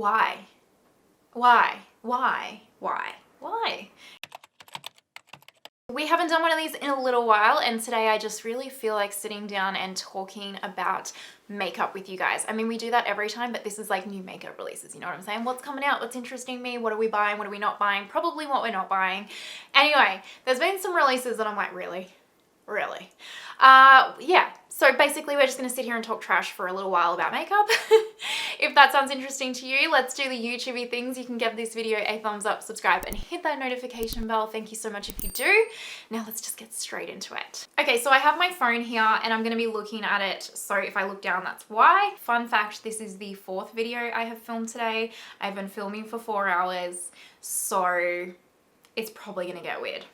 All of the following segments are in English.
Why? Why? Why? Why? Why? We haven't done one of these in a little while, and today I just really feel like sitting down and talking about makeup with you guys. I mean, we do that every time, but this is like new makeup releases, you know what I'm saying? What's coming out? What's interesting me? What are we buying? What are we not buying? Probably what we're not buying. Anyway, there's been some releases that I'm like, really? Really? Yeah. So basically we're just going to sit here and talk trash for a little while about makeup. If that sounds interesting to you, let's do the YouTubey things. You can give this video a thumbs up, subscribe, and hit that notification bell. Thank you so much if you do. Now let's just get straight into it. Okay, so I have my phone here and I'm going to be looking at it. So if I look down, that's why. Fun fact, this is the 4th video I have filmed today. I've been filming for 4 hours, so it's probably going to get weird.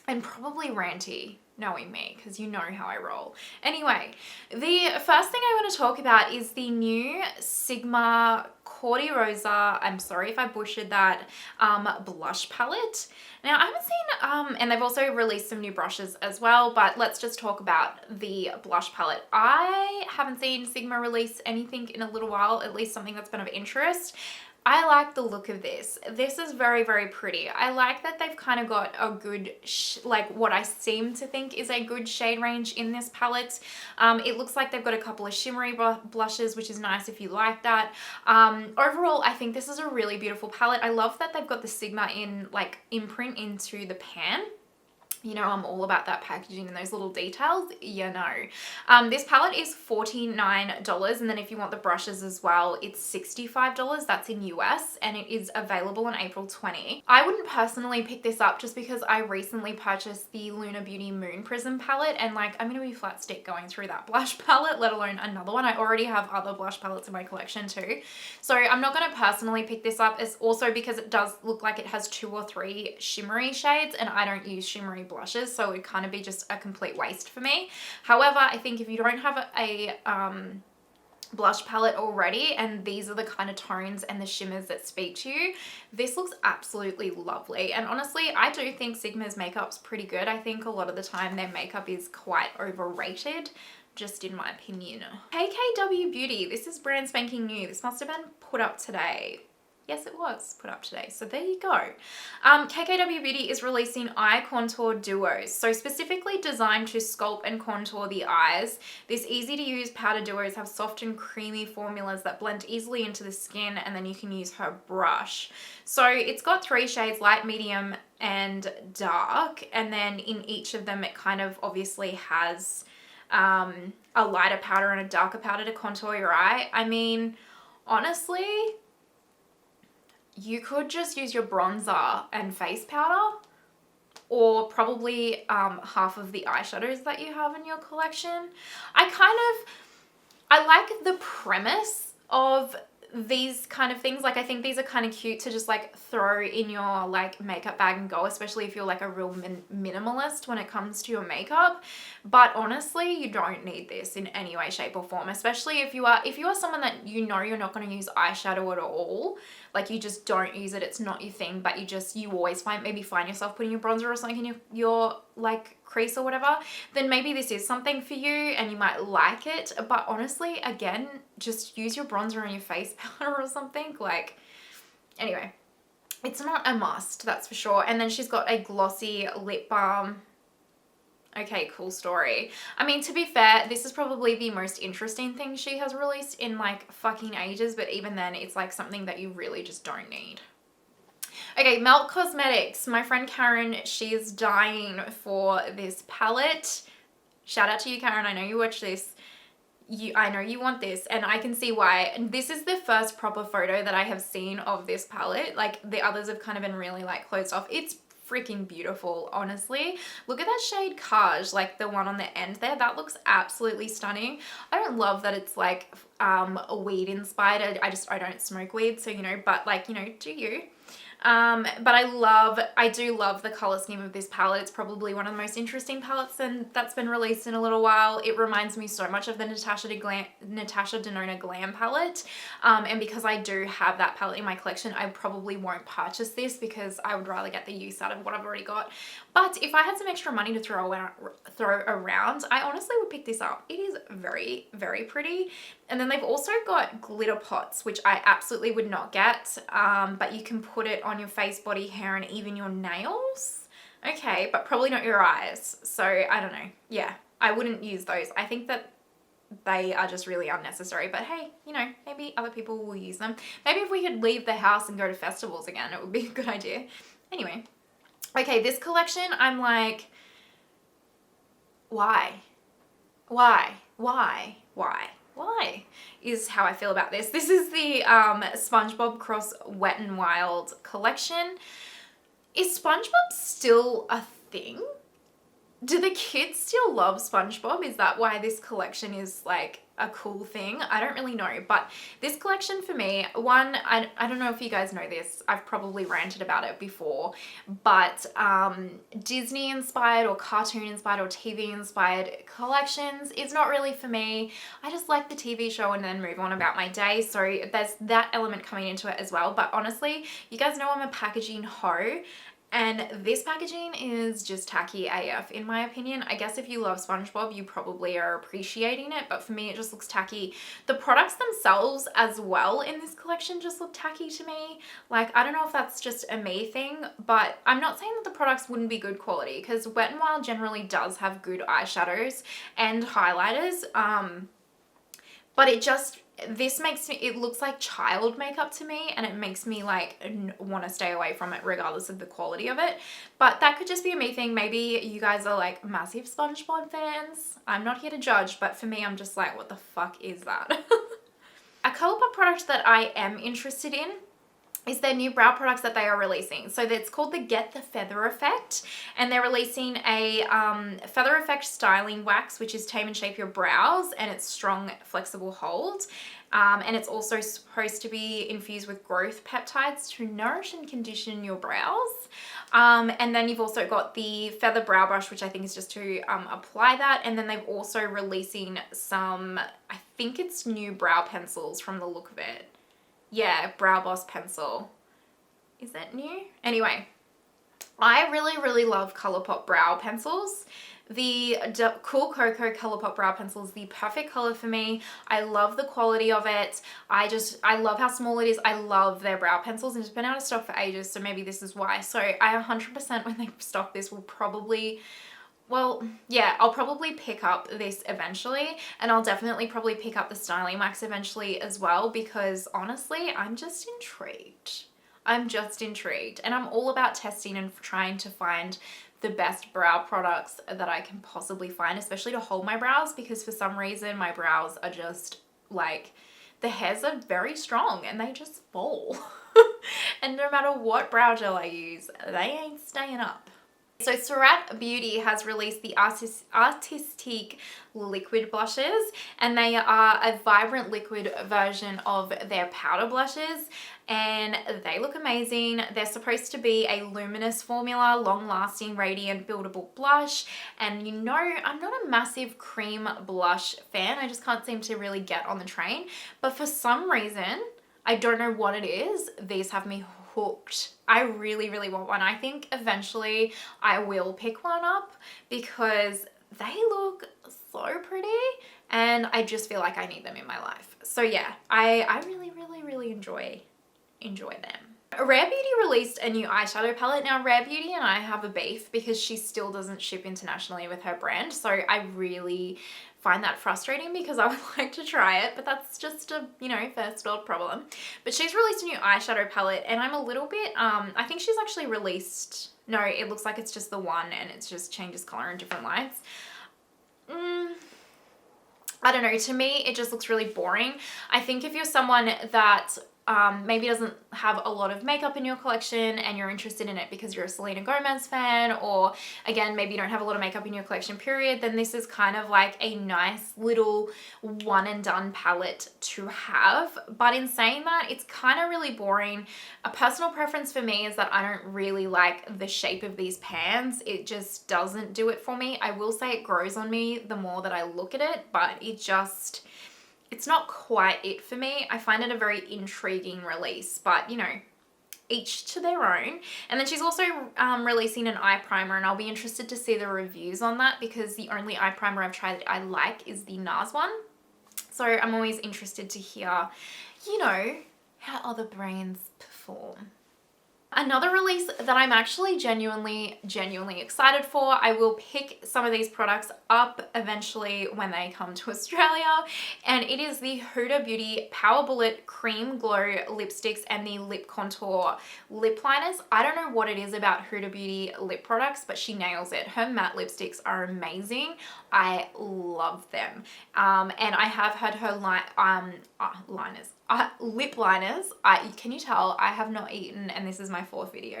And probably ranty, knowing me, because you know how I roll. Anyway, the first thing I want to talk about is the new Sigma Cordy Rosa, I'm sorry if I butchered that, blush palette. Now, I haven't seen, and they've also released some new brushes as well, but let's just talk about the blush palette. I haven't seen Sigma release anything in a little while, at least something that's been of interest. I like the look of this. This is very, very pretty. I like that they've kind of got a good, like what I seem to think is a good shade range in this palette. It looks like they've got a couple of shimmery blushes, which is nice if you like that. Overall, I think this is a really beautiful palette. I love that they've got the Sigma imprint into the pan. You know, I'm all about that packaging and those little details. You know. This palette is $49, and then if you want the brushes as well, it's $65. That's in US, and it is available on April 20. I wouldn't personally pick this up just because I recently purchased the Huda Beauty Moon Prism palette, and like I'm gonna be flat stick going through that blush palette, let alone another one. I already have other blush palettes in my collection too, so I'm not gonna personally pick this up. It's also because it does look like it has 2 or 3 shimmery shades, and I don't use shimmery blushes, so it would kind of be just a complete waste for me. However, I think if you don't have a blush palette already and these are the kind of tones and the shimmers that speak to you, this looks absolutely lovely. And honestly, I do think Sigma's makeup's pretty good. I think a lot of the time their makeup is quite overrated, just in my opinion. KKW Beauty, this is brand spanking new. This must have been put up today. Yes, it was put up today. So there you go. KKW Beauty is releasing eye contour duos. So specifically designed to sculpt and contour the eyes. These easy to use powder duos have soft and creamy formulas that blend easily into the skin, and then you can use her brush. So it's got 3 shades, light, medium, and dark. And then in each of them, it kind of obviously has a lighter powder and a darker powder to contour your eye. I mean, honestly, you could just use your bronzer and face powder, or probably half of the eyeshadows that you have in your collection. I like the premise of these kind of things. Like, I think these are kind of cute to just like throw in your like makeup bag and go, especially if you're like a real minimalist when it comes to your makeup. But honestly, you don't need this in any way, shape, or form, especially if you are someone that you know you're not going to use eyeshadow at all. Like, you just don't use it, it's not your thing, but you always find yourself putting your bronzer or something in your like crease or whatever, then maybe this is something for you and you might like it. But honestly, again, just use your bronzer on your face powder or something. Like, anyway, it's not a must, that's for sure. And then she's got a glossy lip balm. Okay, cool story. I mean, to be fair, this is probably the most interesting thing she has released in like fucking ages, but even then, it's like something that you really just don't need. Okay, Melt Cosmetics. My friend Karen, she is dying for this palette. Shout out to you, Karen. I know you watch this. I know you want this, and I can see why. And this is the first proper photo that I have seen of this palette. Like, the others have kind of been really like closed off. It's freaking beautiful, honestly. Look at that shade Kaj, like the one on the end there. That looks absolutely stunning. I don't love that it's like weed inspired. I don't smoke weed, so you know, but like, you know, do you? But I do love the color scheme of this palette. It's probably one of the most interesting palettes that's been released in a little while. It reminds me so much of the Natasha Denona Glam palette. And because I do have that palette in my collection, I probably won't purchase this because I would rather get the use out of what I've already got. But if I had some extra money to throw around, I honestly would pick this up. It is very, very pretty. And then they've also got glitter pots, which I absolutely would not get, but you can put it on your face, body, hair, and even your nails. Okay, but probably not your eyes. So I don't know. Yeah, I wouldn't use those. I think that they are just really unnecessary, but hey, you know, maybe other people will use them. Maybe if we could leave the house and go to festivals again, it would be a good idea. Anyway, okay, this collection, I'm like, why is how I feel about this. This is the SpongeBob Cross Wet n Wild collection. Is SpongeBob still a thing? Do the kids still love SpongeBob? Is that why this collection is like a cool thing? I don't really know, but this collection for me, one, I don't know if you guys know this, I've probably ranted about it before, but Disney inspired or cartoon inspired or TV inspired collections is not really for me. I just like the TV show and then move on about my day, so there's that element coming into it as well. But honestly, you guys know I'm a packaging hoe, and this packaging is just tacky AF in my opinion. I guess if you love SpongeBob, you probably are appreciating it, but for me it just looks tacky. The products themselves as well in this collection just look tacky to me. Like, I don't know if that's just a me thing, but I'm not saying that the products wouldn't be good quality, because Wet n Wild generally does have good eyeshadows and highlighters, but this makes me, it looks like child makeup to me, and it makes me like want to stay away from it regardless of the quality of it. But that could just be a me thing. Maybe you guys are like massive SpongeBob fans. I'm not here to judge, but for me, I'm just like, what the fuck is that? A Colourpop product that I am interested in is their new brow products that they are releasing. So it's called the Get the Feather Effect, and they're releasing a Feather Effect styling wax, which is tame and shape your brows, and it's strong, flexible hold. And it's also supposed to be infused with growth peptides to nourish and condition your brows. And then you've also got the Feather Brow Brush, which I think is just to apply that. And then they've also releasing some, I think it's new brow pencils from the look of it. Yeah, Brow Boss pencil. Is that new? Anyway, I really, really love Colourpop brow pencils. The Cool Cocoa Colourpop brow pencil is the perfect color for me. I love the quality of it. I love how small it is. I love their brow pencils, and it's been out of stock for ages, so maybe this is why. So I 100% when they stock this will probably, well, yeah, I'll probably pick up this eventually, and I'll definitely probably pick up the styling wax eventually as well, because honestly, I'm just intrigued. I'm just intrigued, and I'm all about testing and trying to find the best brow products that I can possibly find, especially to hold my brows, because for some reason my brows are just like, the hairs are very strong and they just fall. And no matter what brow gel I use, they ain't staying up. So Huda Beauty has released the Artistique liquid blushes, and they are a vibrant liquid version of their powder blushes, and they look amazing. They're supposed to be a luminous formula, long-lasting, radiant, buildable blush, and you know I'm not a massive cream blush fan. I just can't seem to really get on the train, but for some reason, I don't know what it is, these have me hooked. I really, really want one. I think eventually I will pick one up because they look so pretty, and I just feel like I need them in my life. So yeah, I really, really, really enjoy them. Rare Beauty released a new eyeshadow palette. Now Rare Beauty and I have a beef because she still doesn't ship internationally with her brand, so I really find that frustrating because I would like to try it, but that's just a, you know, first world problem. But she's released a new eyeshadow palette, and I'm a little bit, I think she's actually released, no, it looks like it's just the one and it just changes color in different lights. I don't know, to me it just looks really boring. I think if you're someone that maybe doesn't have a lot of makeup in your collection and you're interested in it because you're a Selena Gomez fan, or again, maybe you don't have a lot of makeup in your collection period, then this is kind of like a nice little one and done palette to have. But in saying that, it's kind of really boring. A personal preference for me is that I don't really like the shape of these pans. It just doesn't do it for me. I will say it grows on me the more that I look at it, but it's not quite it for me. I find it a very intriguing release, but you know, each to their own. And then she's also releasing an eye primer, and I'll be interested to see the reviews on that because the only eye primer I've tried that I like is the Nars one. So I'm always interested to hear, you know, how other brands perform. Another release that I'm actually genuinely excited for, I will pick some of these products up eventually when they come to Australia, and it is the Huda Beauty Power Bullet Cream Glow lipsticks and the Lip Contour lip liners. I don't know what it is about Huda Beauty lip products, but she nails it. Her matte lipsticks are amazing. I love them. And I have had her lip liners. Can you tell I have not eaten and this is my fourth video?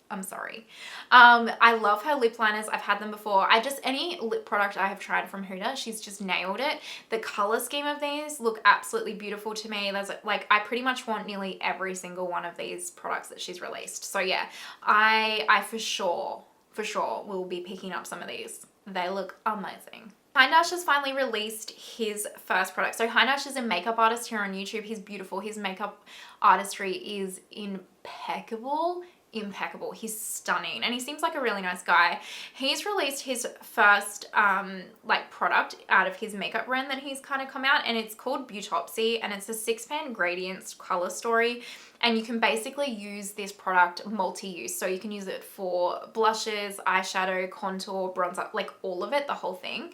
I'm sorry. I love her lip liners. I've had them before. Any lip product I have tried from Huda, she's just nailed it. The color scheme of these look absolutely beautiful to me. There's like, I pretty much want nearly every single one of these products that she's released. So yeah, I for sure will be picking up some of these. They look amazing. Hines has finally released his first product. So Hines is a makeup artist here on YouTube. He's beautiful. His makeup artistry is impeccable. He's stunning and he seems like a really nice guy. He's released his first like product out of his makeup brand that he's kind of come out, and it's called Beautopsy, and it's a 6-pan gradients color story, and you can basically use this product multi-use. So you can use it for blushes, eyeshadow, contour, bronzer, like all of it, the whole thing.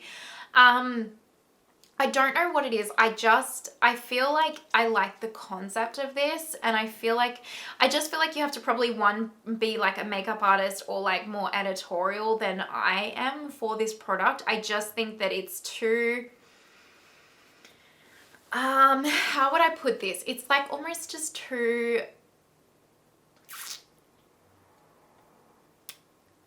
I don't know what it is. I feel like I like the concept of this, and I just feel like you have to probably be like a makeup artist or like more editorial than I am for this product. I just think that it's too, how would I put this? It's like almost just too,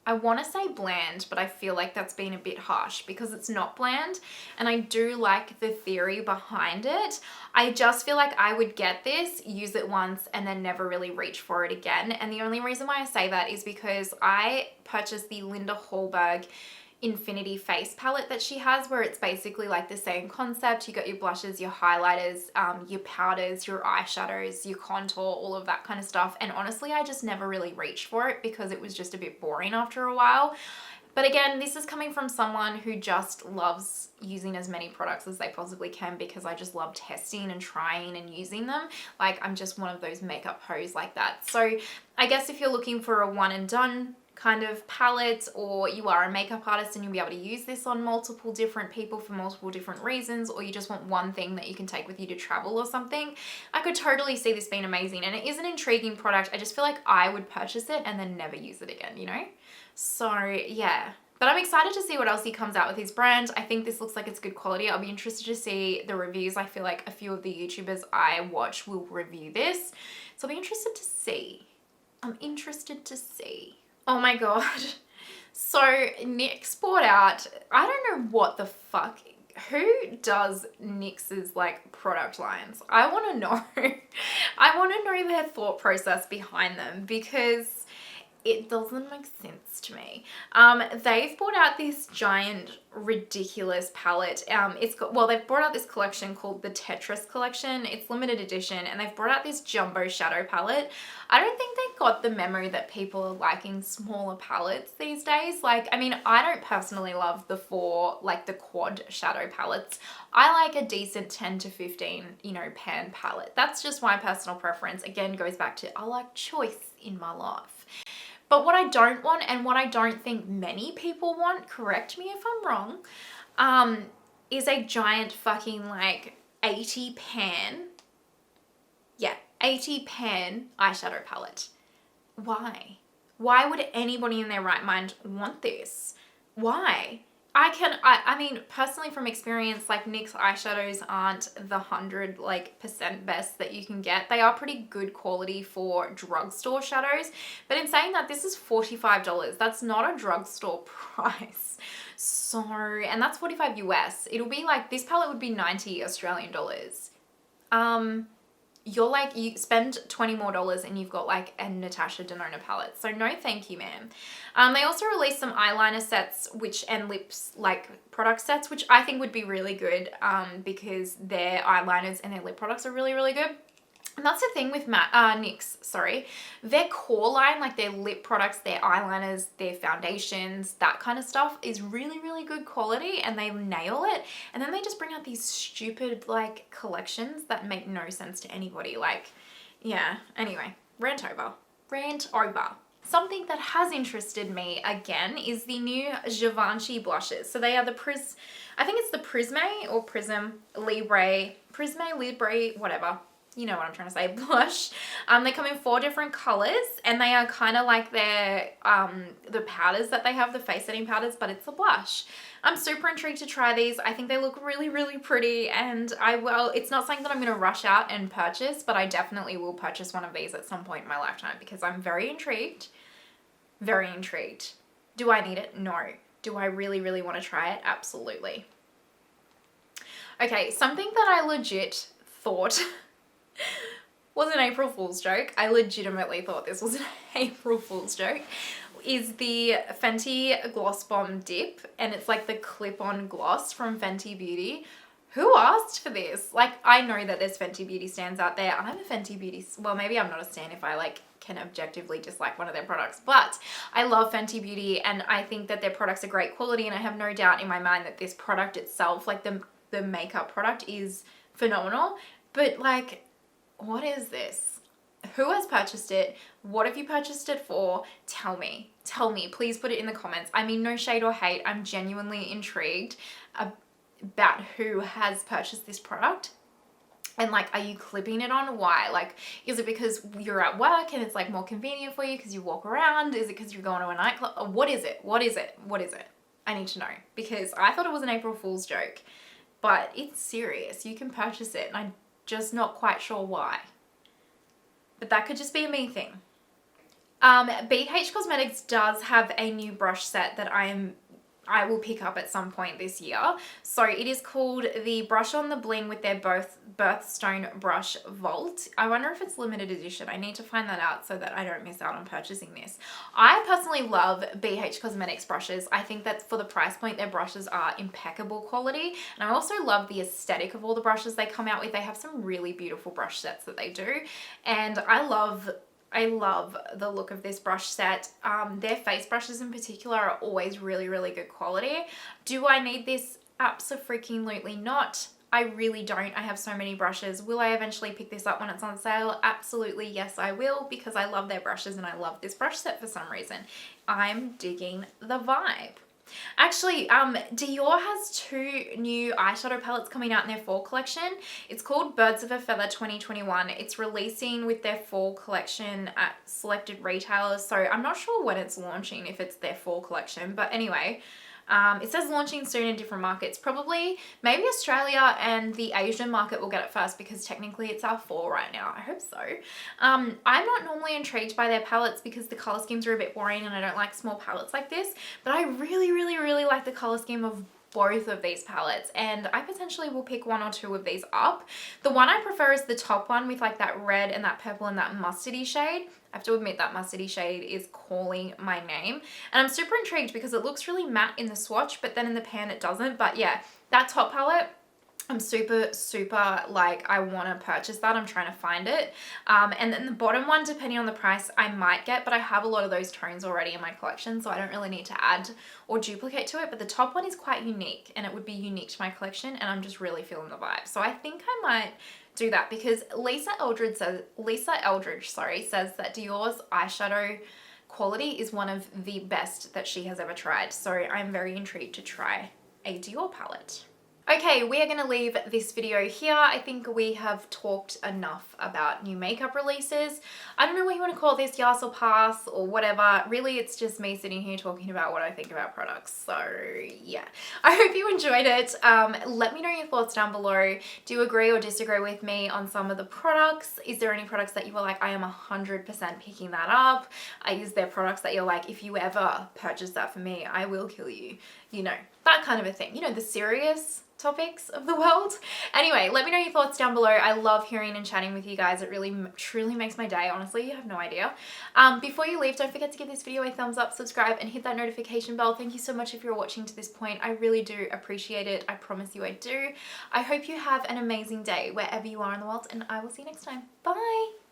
I want to say bland, but I feel like that's been a bit harsh because it's not bland, and I do like the theory behind it. I just feel like I would get this, use it once, and then never really reach for it again. And the only reason why I say that is because I purchased the Linda Hallberg Infinity face palette that she has, where it's basically like the same concept. You got your blushes, your highlighters, your powders, your eyeshadows, your contour, all of that kind of stuff. And honestly, I just never really reached for it because it was just a bit boring after a while. But again, this is coming from someone who just loves using as many products as they possibly can, because I just love testing and trying and using them. Like, I'm just one of those makeup hoes like that. So I guess if you're looking for a one and done kind of palette, or you are a makeup artist and you'll be able to use this on multiple different people for multiple different reasons, or you just want one thing that you can take with you to travel or something, I could totally see this being amazing. And it is an intriguing product. I just feel like I would purchase it and then never use it again, you know? So yeah, but I'm excited to see what else he comes out with his brand. I think this looks like it's good quality. I'll be interested to see the reviews. I feel like a few of the YouTubers I watch will review this, so I'll be interested to see. I'm interested to see. Oh my god. So NYX bought out, I don't know what the fuck, who does NYX's like product lines? I want to know. I want to know their thought process behind them, because it doesn't make sense to me. They've brought out this giant, ridiculous palette. They've brought out this collection called the Tetris collection. It's limited edition, and they've brought out this jumbo shadow palette. I don't think they got the memo that people are liking smaller palettes these days. Like, I mean, I don't personally love the quad shadow palettes. I like a decent 10 to 15, pan palette. That's just my personal preference. Again, goes back to I like choice in my life. But what I don't want, and what I don't think many people want, correct me if I'm wrong, is a giant fucking like 80 pan eyeshadow palette. Why? Why would anybody in their right mind want this? Why? I mean, personally from experience, like NYX eyeshadows aren't the 100% like best that you can get. They are pretty good quality for drugstore shadows. But in saying that, this is $45. That's not a drugstore price. So, and that's 45 US. It'll be like, this palette would be 90 Australian dollars. You're like, you spend $20 more and you've got like a Natasha Denona palette. So no thank you, ma'am. They also released some eyeliner sets and lips like product sets, which I think would be really good because their eyeliners and their lip products are really, really good. And that's the thing with NYX, sorry. Their core line, like their lip products, their eyeliners, their foundations, that kind of stuff is really, really good quality and they nail it. And then they just bring out these stupid like collections that make no sense to anybody. Like, yeah, anyway, rant over. Rant over. Something that has interested me again is the new Givenchy blushes. So they are the I think it's the Prisme or Prism Libre, whatever. You know what I'm trying to say, blush. They come in 4 different colors and they are kind of like their, the powders that they have, the face setting powders, but it's a blush. I'm super intrigued to try these. I think they look really, really pretty and it's not something that I'm going to rush out and purchase, but I definitely will purchase one of these at some point in my lifetime because I'm very intrigued. Very intrigued. Do I need it? No. Do I really, really want to try it? Absolutely. Okay, something that I legit thought was an April Fool's joke. I legitimately thought this was an April Fool's joke. Is the Fenty Gloss Bomb Dip, and it's like the clip-on gloss from Fenty Beauty. Who asked for this? Like, I know that there's Fenty Beauty stands out there. I'm a Fenty Beauty, well, maybe I'm not a stan if I like can objectively dislike one of their products, but I love Fenty Beauty and I think that their products are great quality, and I have no doubt in my mind that this product itself, like the makeup product, is phenomenal. But like, what is this? Who has purchased it? What have you purchased it for? Tell me. Tell me. Please put it in the comments. I mean, no shade or hate. I'm genuinely intrigued about who has purchased this product. And like, are you clipping it on? Why? Like, is it because you're at work and it's like more convenient for you because you walk around? Is it because you're going to a nightclub? What is it? What is it? What is it? I need to know because I thought it was an April Fool's joke, but it's serious. You can purchase it and I'm just not quite sure why. But that could just be a me thing. BH Cosmetics does have a new brush set that I will pick up at some point this year. So it is called the Brush on the Bling with their Birthstone Brush Vault. I wonder if it's limited edition. I need to find that out so that I don't miss out on purchasing this. I personally love BH Cosmetics brushes. I think that for the price point, their brushes are impeccable quality. And I also love the aesthetic of all the brushes they come out with. They have some really beautiful brush sets that they do. And I love the look of this brush set. Their face brushes in particular are always really, really good quality. Do I need this? Abso-freaking-lutely not. I really don't. I have so many brushes. Will I eventually pick this up when it's on sale? Absolutely, yes, I will, because I love their brushes and I love this brush set for some reason. I'm digging the vibe. Actually, Dior has 2 new eyeshadow palettes coming out in their fall collection. It's called Birds of a Feather 2021. It's releasing with their fall collection at selected retailers. So I'm not sure when it's launching, if it's their fall collection. But anyway, it says launching soon in different markets. Probably, maybe Australia and the Asian market will get it first because technically it's our fall right now. I hope so. I'm not normally intrigued by their palettes because the color schemes are a bit boring and I don't like small palettes like this. But I really, really, really like the color scheme of both of these palettes, and I potentially will pick 1 or 2 of these up. The one I prefer is the top one with like that red and that purple and that mustardy shade. I have to admit that mustardy shade is calling my name, and I'm super intrigued because it looks really matte in the swatch, but then in the pan it doesn't. But yeah, that top palette, I'm super, super like, I want to purchase that. I'm trying to find it. And then the bottom one, depending on the price, I might get, but I have a lot of those tones already in my collection, so I don't really need to add or duplicate to it. But the top one is quite unique and it would be unique to my collection, and I'm just really feeling the vibe. So I think I might do that because Lisa Eldridge says that Dior's eyeshadow quality is one of the best that she has ever tried. So I'm very intrigued to try a Dior palette. Okay, we are going to leave this video here. I think we have talked enough about new makeup releases. I don't know what you want to call this, Yas or Pass or whatever. Really, it's just me sitting here talking about what I think about products. So yeah, I hope you enjoyed it. Let me know your thoughts down below. Do you agree or disagree with me on some of the products? Is there any products that you were like, I am 100% picking that up? Is there products that you're like, if you ever purchase that for me, I will kill you? You know, that kind of a thing. You know, the serious topics of the world. Anyway, let me know your thoughts down below. I love hearing and chatting with you guys. It really truly makes my day. Honestly, you have no idea. Before you leave, don't forget to give this video a thumbs up, subscribe, and hit that notification bell. Thank you so much if you're watching to this point. I really do appreciate it. I promise you I do. I hope you have an amazing day wherever you are in the world, and I will see you next time. Bye.